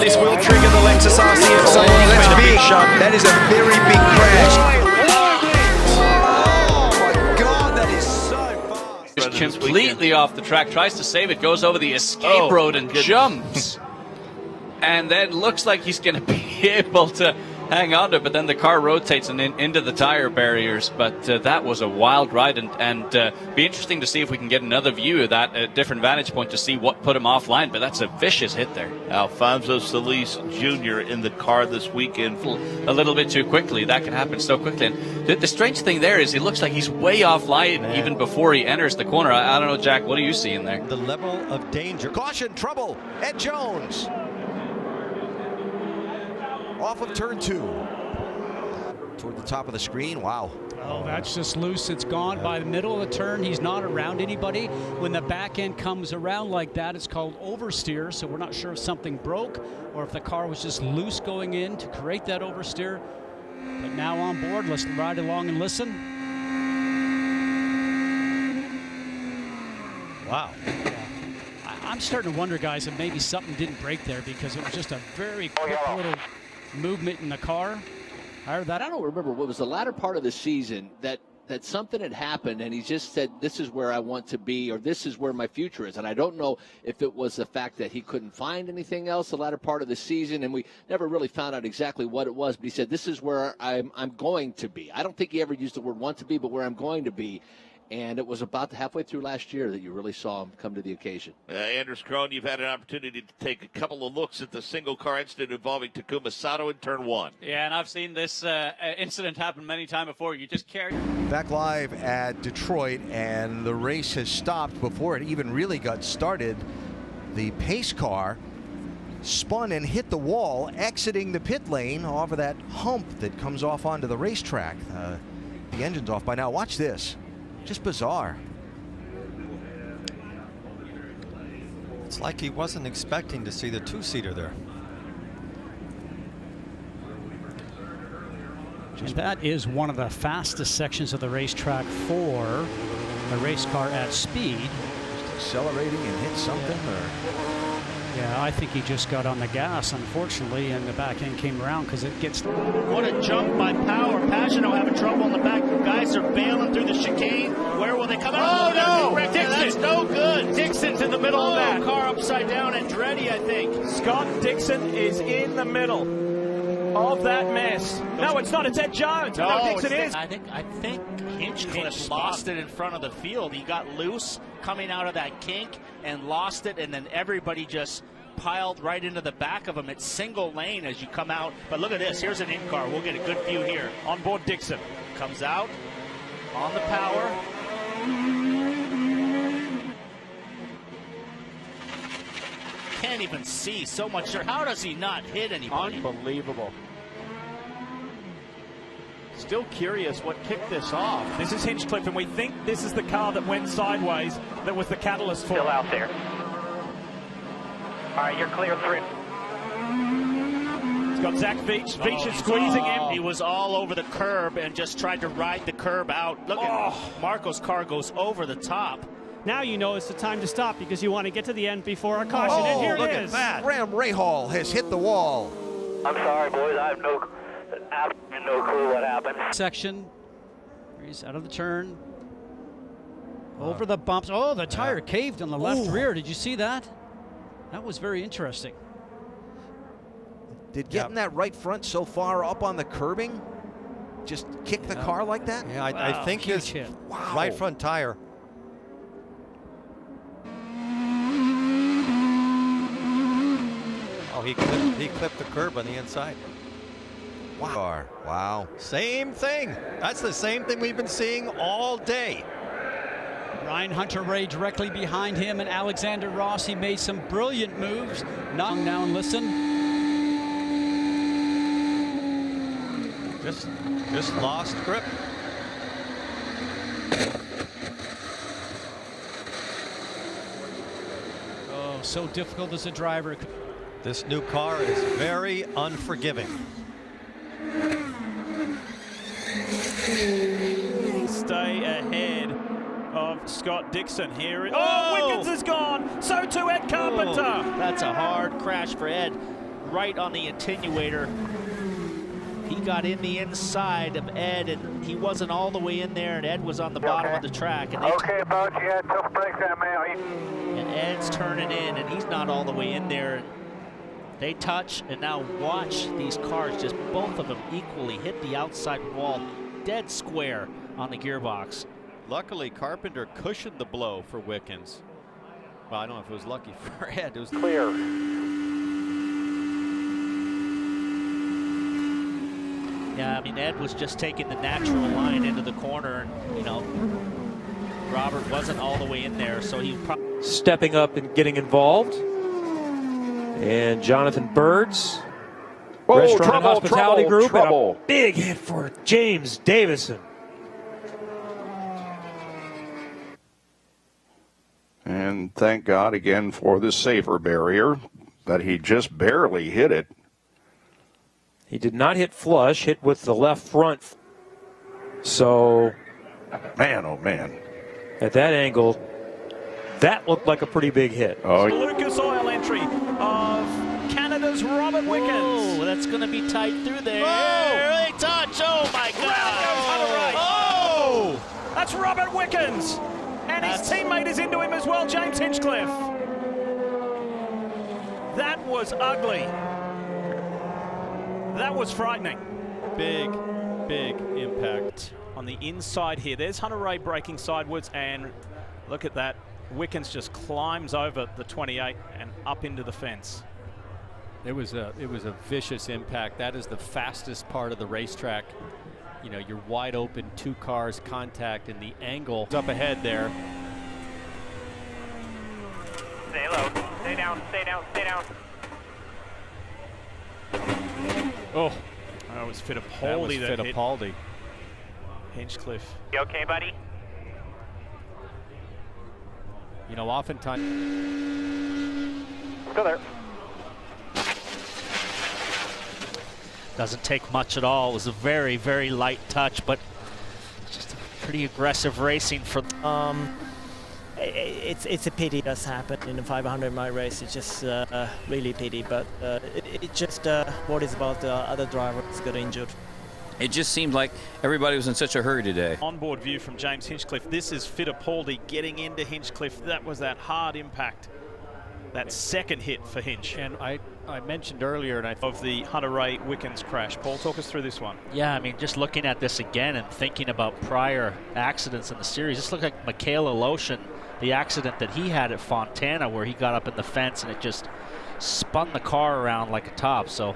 This will trigger the Lexus RCF. So that's big. That is a very big crash. Oh my God, that is so fast. Just completely off the track, tries to save it, goes over the escape road and jumps. And then looks like he's going to be able to hang on to it, but then the car rotates and into the tire barriers. But that was a wild ride, and be interesting to see if we can get another view of that, a different vantage point to see what put him offline. But that's a vicious hit there. Alfonso Celis Jr. in the car this weekend. A little bit too quickly. That can happen so quickly. And the strange thing there is he looks like he's way offline even before he enters the corner. I don't know, Jack, what do you see in there? The level of danger. Caution, trouble, Ed Jones. Off of turn 2. Toward the top of the screen, wow. Oh, that's just loose. It's gone by the middle of the turn. He's not around anybody. When the back end comes around like that, it's called oversteer. So we're not sure if something broke or if the car was just loose going in to create that oversteer. But now on board, let's ride along and listen. Wow. Yeah. I'm starting to wonder, guys, if maybe something didn't break there because it was just a very quick little movement in the car. I don't remember what was the latter part of the season that something had happened and he just said, this is where I want to be, or this is where my future is. And I don't know if it was the fact that he couldn't find anything else the latter part of the season, and we never really found out exactly what it was, but he said, this is where I'm going to be. I don't think he ever used the word want to be, but where I'm going to be. And it was about halfway through last year that you really saw him come to the occasion. Anders Krohn, you've had an opportunity to take a couple of looks at the single-car incident involving Takuma Sato in turn 1. Yeah, and I've seen this incident happen many times before. You just carry. Back live at Detroit, and the race has stopped before it even really got started. The pace car spun and hit the wall, exiting the pit lane over that hump that comes off onto the racetrack. The engine's off by now. Watch this. Just bizarre. It's like he wasn't expecting to see the two-seater there. And that is one of the fastest sections of the racetrack for a race car at speed. Just accelerating and hit something, Yeah, I think he just got on the gas, unfortunately, and the back end came around because it gets... What a jump by Power. Pagenaud having trouble in the back. Guys are bailing through the chicane. Where will they come out? Oh, no! Dixon. That's no good. Dixon's in the middle of that. Car upside down. Andretti, I think. Scott Dixon is in the middle of that mess. No, it's not. It's Ed Jones. No, Dixon is. I think Hinchcliffe lost it in front of the field. He got loose coming out of that kink and lost it, and then everybody just piled right into the back of him. It's single lane as you come out. But look at this. Here's an in-car. We'll get a good view here. On board Dixon. Comes out on the Power. Can't even see so much. How does he not hit anybody? Unbelievable. Still curious what kicked this off. This is Hinchcliffe, and we think this is the car that went sideways that was the catalyst for. Still out there. All right, you're clear through. It's got Zach Veach. Veach is squeezing him. He was all over the curb and just tried to ride the curb out. Look at Marco's car goes over the top. Now you know it's the time to stop because you want to get to the end before a caution. And here look it at is. that. RAHAL has hit the wall. I'm sorry, boys. I have no clue what happened. Section. He's out of the turn. Over the bumps. Oh, the tire caved on the left rear. Did you see that? That was very interesting. Did getting that right front so far up on the curbing just kick the car like that? Yeah, I think his right front tire. Oh, he clipped the curb on the inside. Wow. Wow. Same thing. That's the same thing we've been seeing all day. Ryan Hunter-Reay directly behind him, and Alexander Rossi made some brilliant moves. Now and listen. Just lost grip. Oh, so difficult as a driver. This new car is very unforgiving. Stay ahead of Scott Dixon here. Oh, Wickens is gone. So too Ed Carpenter. That's a hard crash for Ed. right on the attenuator. He got in the inside of Ed, and he wasn't all the way in there, and Ed was on the bottom of the track. And Okay, Boat, you had tough break that man. And Ed's turning in, and he's not all the way in there. They touch, and now watch these cars, just both of them equally hit the outside wall, dead square on the gearbox. Luckily, Carpenter cushioned the blow for Wickens. Well, I don't know if it was lucky for Ed. It was Clear. Yeah, I mean, Ed was just taking the natural line into the corner, and, you know, Robert wasn't all the way in there, so he probably... Stepping up and getting involved. And Jonathan Birds, Restaurant and Hospitality Group, and a big hit for James Davison. And thank God again for the safer barrier that he just barely hit it. He did not hit flush, hit with the left front. So, man, oh man. At that angle, that looked like a pretty big hit. Oh, Lucas Oil entry of Canada's Robert Wickens. Oh, that's going to be tight through there. Oh! Early touch. Oh, my God. Oh! That's Robert Wickens. And his teammate is into him as well, James Hinchcliffe. That was ugly. That was frightening. big impact. On the inside here, there's Hunter Ray braking sidewards, and look at that. Wickens just climbs over the 28 and up into the fence. It was a vicious impact. That is the fastest part of the racetrack. You know, you're wide open, two cars contact, and the angle up ahead there. Stay low. Stay down. Stay down. Stay down. Oh, that was Fittipaldi that hit Fittipaldi. Hinchcliffe. You okay, buddy? You know, oftentimes. Still there. Doesn't take much at all. It was a very, very light touch, but just a pretty aggressive racing for. It's a pity that's happened in the 500-mile race. It's just really pity, but it just worries about the other drivers got injured. It just seemed like everybody was in such a hurry today. Onboard view from James Hinchcliffe. This is Fittipaldi getting into Hinchcliffe. That was that hard impact. That second hit for Hinch. And I mentioned earlier, and of the Hunter Ray Wickens crash. Paul, talk us through this one. Yeah, I mean, just looking at this again and thinking about prior accidents in the series, this looked like Michaela Lotion, the accident that he had at Fontana, where he got up in the fence and it just spun the car around like a top. So.